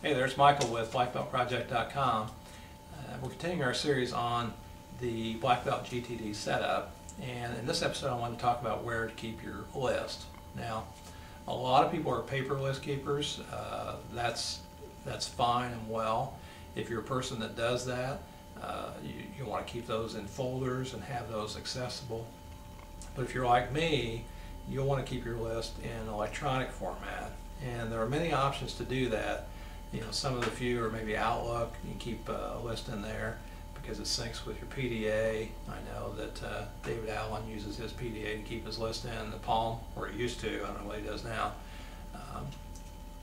Hey there, it's Michael with BlackBeltProject.com. We're continuing our series on the Black Belt GTD setup, and in this episode I want to talk about where to keep your list. Now, a lot of people are paper list keepers. That's fine and well. If you're a person that does that, you want to keep those in folders and have those accessible. But if you're like me, you'll want to keep your list in electronic format, and there are many options to do that. You know, some of the few are maybe Outlook. You can keep a list in there because it syncs with your PDA. I know that David Allen uses his PDA to keep his list in the Palm, or he used to. I don't know what he does now.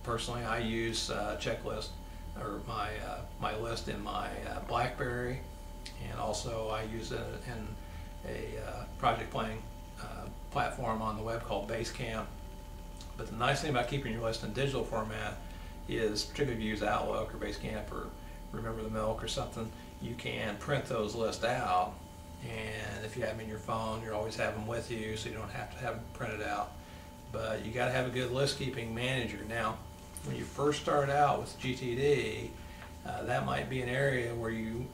Personally, I use checklist or my list in my BlackBerry, and also I use it in a project planning platform on the web called Basecamp. But the nice thing about keeping your list in digital format is, particularly if you use Outlook or Basecamp or Remember the Milk or something, you can print those lists out, and if you have them in your phone, you always have them with you, so you don't have to have them printed out. But you got to have a good list keeping manager. Now, when you first start out with GTD, that might be an area where you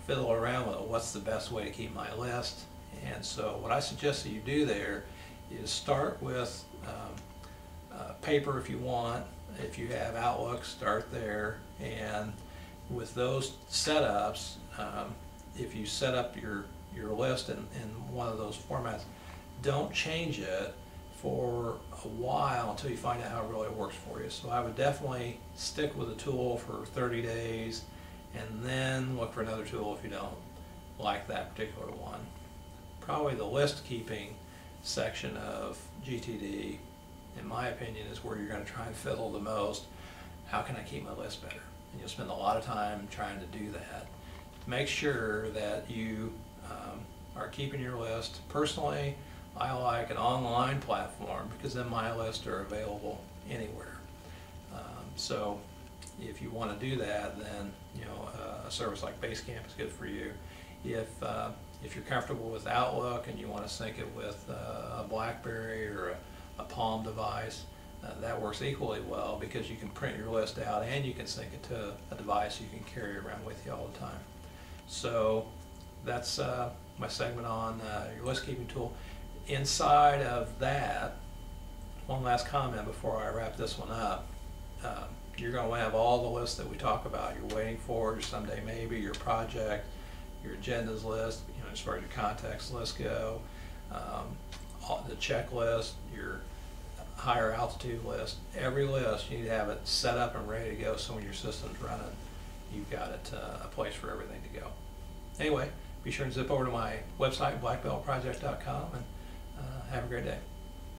fiddle around with what's the best way to keep my list. And so what I suggest that you do there is start with paper if you want. If you have Outlook, start there, and with those setups, if you set up your list in one of those formats, don't change it for a while until you find out how it really works for you. So I would definitely stick with a tool for 30 days and then look for another tool if you don't like that particular one. Probably the list keeping section of GTD, in my opinion, is where you're going to try and fiddle the most. How can I keep my list better? And you'll spend a lot of time trying to do that. Make sure that you are keeping your list. Personally, I like an online platform because then my lists are available anywhere. So if you want to do that, then a service like Basecamp is good for you. If you're comfortable with Outlook and you want to sync it with a BlackBerry or a Palm device, that works equally well because you can print your list out and you can sync it to a device you can carry around with you all the time. So that's my segment on your list keeping tool. Inside of that, one last comment before I wrap this one up. You're going to have all the lists that we talk about. You're waiting for, your someday maybe, your project, your agendas list, as far as your contacts list go, the checklist, your higher altitude list. Every list, you need to have it set up and ready to go, so when your system's running, you've got it a place for everything to go. Anyway, be sure and zip over to my website, BlackBeltProject.com, and have a great day.